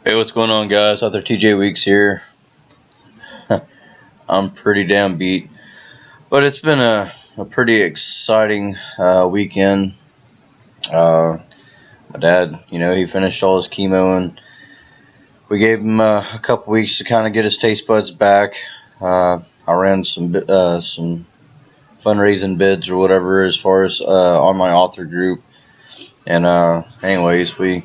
Hey, what's going on, guys? Author TJ Weeks here. I'm pretty damn beat, but it's been a pretty exciting weekend. My dad, he finished all his chemo, and we gave him a couple weeks to kind of get his taste buds back. I ran some fundraising bids or whatever as far as on my author group, and anyways, we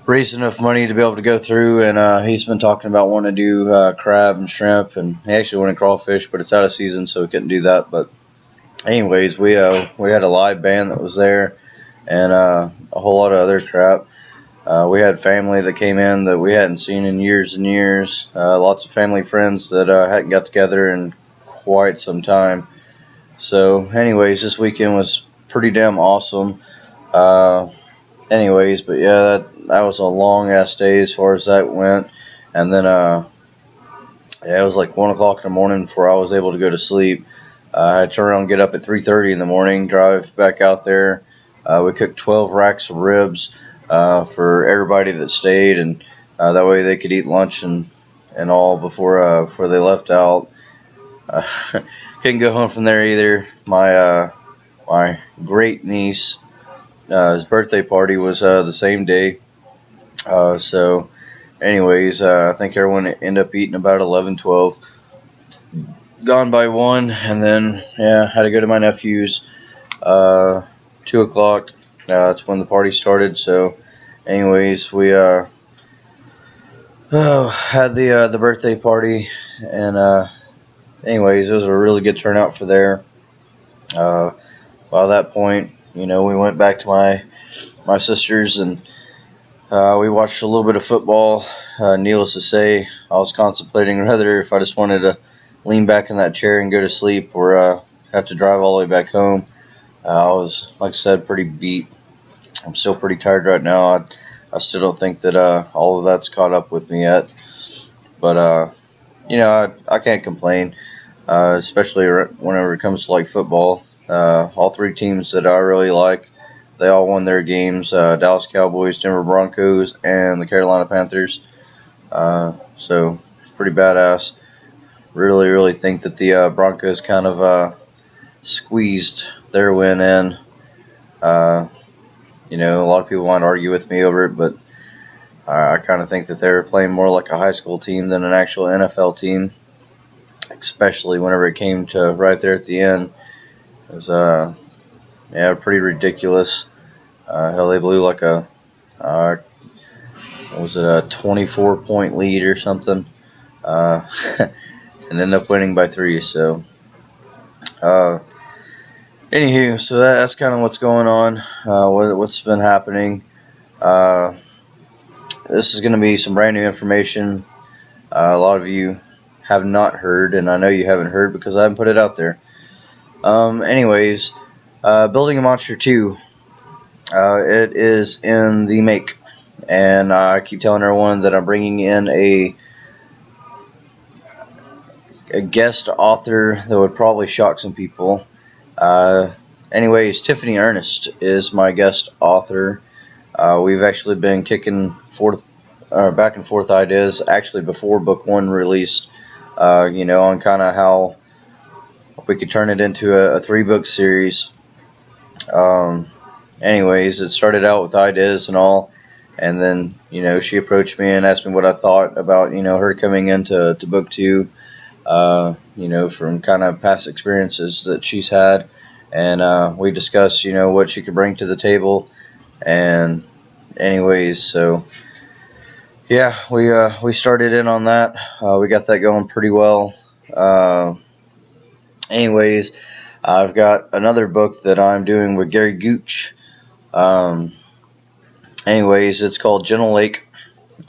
raised enough money to be able to go through, and he's been talking about wanting to do crab and shrimp, and he actually wanted crawfish, but it's out of season, so we couldn't do that. But anyways, we had a live band that was there, and a whole lot of other crap. We had family that came in that we hadn't seen in years and years. Lots of family friends that hadn't got together in quite some time. So anyways, this weekend was pretty damn awesome. But yeah, that was a long ass day as far as that went. And then yeah, it was like 1 o'clock in the morning before I was able to go to sleep. I turned around and get up at 3:30 in the morning, drive back out there. We cooked 12 racks of ribs for everybody that stayed, and that way they could eat lunch and all before they left out. Uh, couldn't go home from there either. My great niece, his birthday party was the same day. So, anyways, I think everyone ended up eating about 11, 12. Gone by 1, and then, yeah, had to go to my nephew's. 2 o'clock, that's when the party started. So, anyways, we had the birthday party, and anyways, it was a really good turnout for there. Uh, by that point, we went back to my sister's, and we watched a little bit of football. Needless to say, I was contemplating whether if I just wanted to lean back in that chair and go to sleep, or have to drive all the way back home. I was, like I said, pretty beat. I'm still pretty tired right now. I still don't think that all of that's caught up with me yet. But, I can't complain, especially whenever it comes to like football. All three teams that I really like, they all won their games: Dallas Cowboys, Denver Broncos, and the Carolina Panthers. So it's pretty badass. Really, really think that the Broncos kind of squeezed their win in. Uh, a lot of people want to argue with me over it, but I kind of think that they're playing more like a high school team than an actual NFL team, especially whenever it came to right there at the end. It was, yeah, pretty ridiculous. Hell, they blew like uh, was it a 24-point lead or something, uh, and ended up winning by 3. So, uh, anywho, so that's kind of what's going on. What's been happening. Uh, this is going to be some brand new information. A lot of you have not heard, and I know you haven't heard because I haven't put it out there. Anyways, Building a Monster 2. It is in the make, and I keep telling everyone that I'm bringing in a guest author that would probably shock some people. Anyways, Tiffany Ernest is my guest author. We've actually been kicking back and forth ideas, actually before book 1 released, on kind of how we could turn it into a 3-book series. Anyways, it started out with ideas and all, and then, she approached me and asked me what I thought about, her coming into book 2, from kind of past experiences that she's had. And we discussed, what she could bring to the table. And anyways, so yeah, we started in on that. We got that going pretty well. Anyways, I've got another book that I'm doing with Gary Gooch. Anyways, it's called Gentle Lake.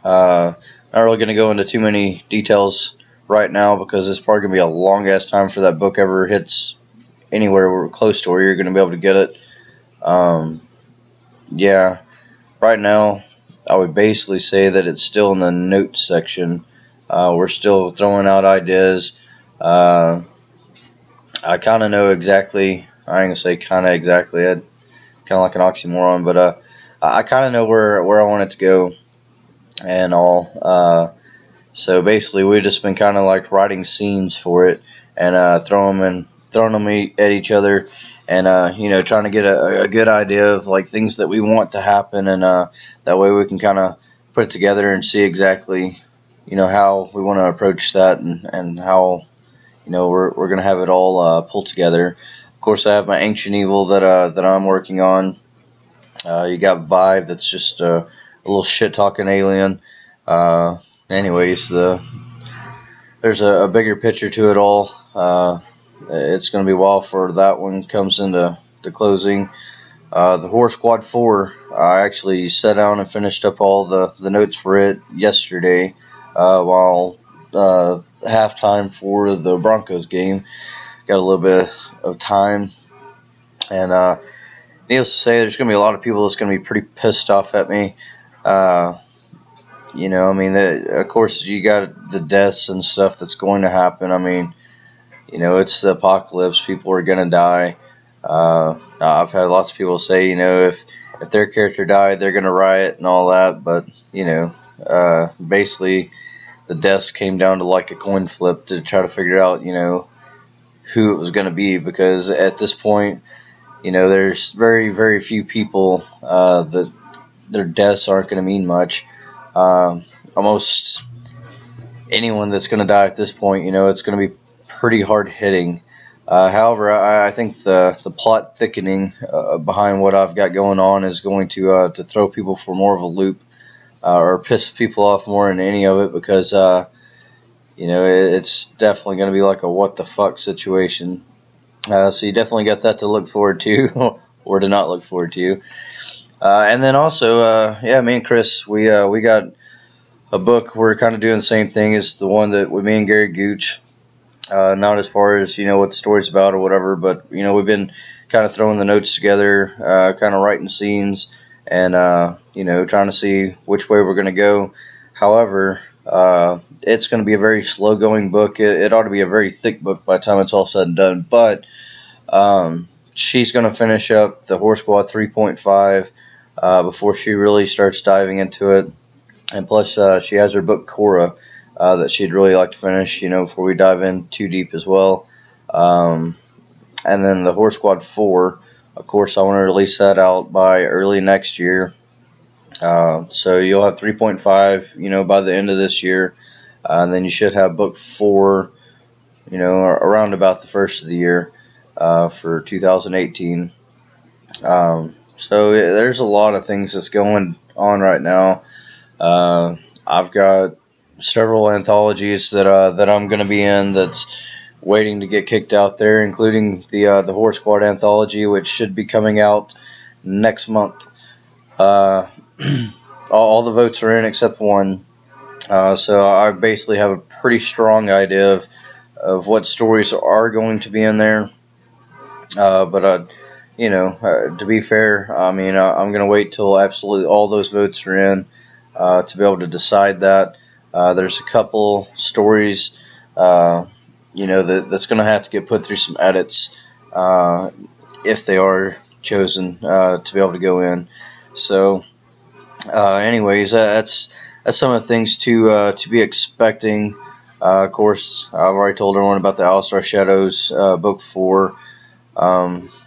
Not really going to go into too many details right now because it's probably going to be a long ass time for that book ever hits anywhere close to where you're going to be able to get it. Yeah, right now I would basically say that it's still in the notes section. We're still throwing out ideas. I kind of know exactly. I ain't gonna say kind of exactly. Kind of like an oxymoron, but I kind of know where I want it to go. and all. So basically, we've just been kind of like writing scenes for it and throwing them at each other, and trying to get a good idea of like things that we want to happen, and that way we can kind of put it together and see exactly how we want to approach that, and how we're gonna have it all pulled together. Of course, I have my Ancient Evil that I'm working on. You got Vibe, that's just a little shit talking alien. Anyways, there's a bigger picture to it all. It's going to be a while for that one comes into the closing. The Horror Squad 4, I actually sat down and finished up all the notes for it yesterday, while halftime for the Broncos game. Got a little bit of time, and needless to say, there's going to be a lot of people that's going to be pretty pissed off at me. Uh, I mean, of course, you got the deaths and stuff that's going to happen. I mean, it's the apocalypse. People are going to die. I've had lots of people say, if their character died, they're going to riot and all that. But, basically, the deaths came down to like a coin flip to try to figure out, who it was going to be. Because at this point, there's very, very few people that their deaths aren't going to mean much. Almost anyone that's going to die at this point, it's going to be pretty hard hitting. However, I think the plot thickening behind what I've got going on is going to throw people for more of a loop, or piss people off more than any of it, because it's definitely going to be like a what the fuck situation. So you definitely got that to look forward to, or to not look forward to. And then also, me and Chris, we got a book. We're kind of doing the same thing as the one that with me and Gary Gooch. Not as far as what the story's about or whatever, but we've been kind of throwing the notes together, kind of writing scenes, and trying to see which way we're going to go. However, it's going to be a very slow going book. It ought to be a very thick book by the time it's all said and done. But she's going to finish up the Horror Squad 3.5 before she really starts diving into it. And plus, she has her book Cora that she'd really like to finish, before we dive in too deep as well. And then the Horror Squad 4, of course, I want to release that out by early next year. So you'll have 3.5, by the end of this year. And then you should have book 4, around about the first of the year for 2018. So there's a lot of things that's going on right now. I've got several anthologies that I'm going to be in that's waiting to get kicked out there, including the Horror Squad anthology, which should be coming out next month. All the votes are in except one, so I basically have a pretty strong idea of what stories are going to be in there. But to be fair, I mean, I'm going to wait till absolutely all those votes are in to be able to decide that. There's a couple stories, that's going to have to get put through some edits if they are chosen to be able to go in. So, anyways, that's some of the things to be expecting. Of course, I've already told everyone about the Alistar Shadows book 4.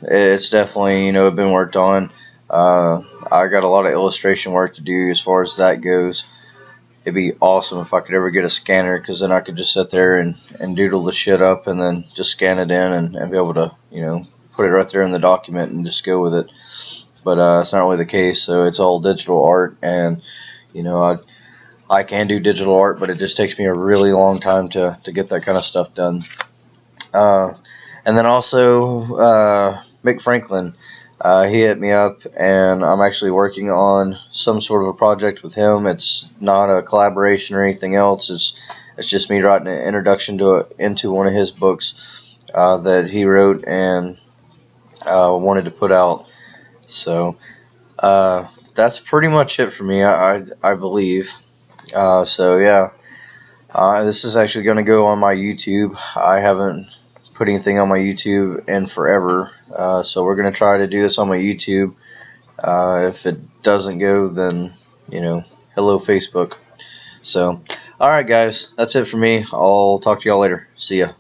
It's definitely been worked on. I got a lot of illustration work to do as far as that goes. It'd be awesome if I could ever get a scanner, because then I could just sit there and doodle the shit up and then just scan it in and be able to put it right there in the document and just go with it. But it's not really the case. So it's all digital art, and I can do digital art, but it just takes me a really long time to get that kind of stuff done. And then also Mick Franklin, he hit me up, and I'm actually working on some sort of a project with him. It's not a collaboration or anything else. It's just me writing an introduction into one of his books that he wrote and wanted to put out. So that's pretty much it for me, I believe. So yeah, this is actually going to go on my YouTube. I haven't put anything on my YouTube in forever, so we're going to try to do this on my YouTube. If it doesn't go, then hello Facebook. So, all right, guys, that's it for me. I'll talk to y'all later. See ya.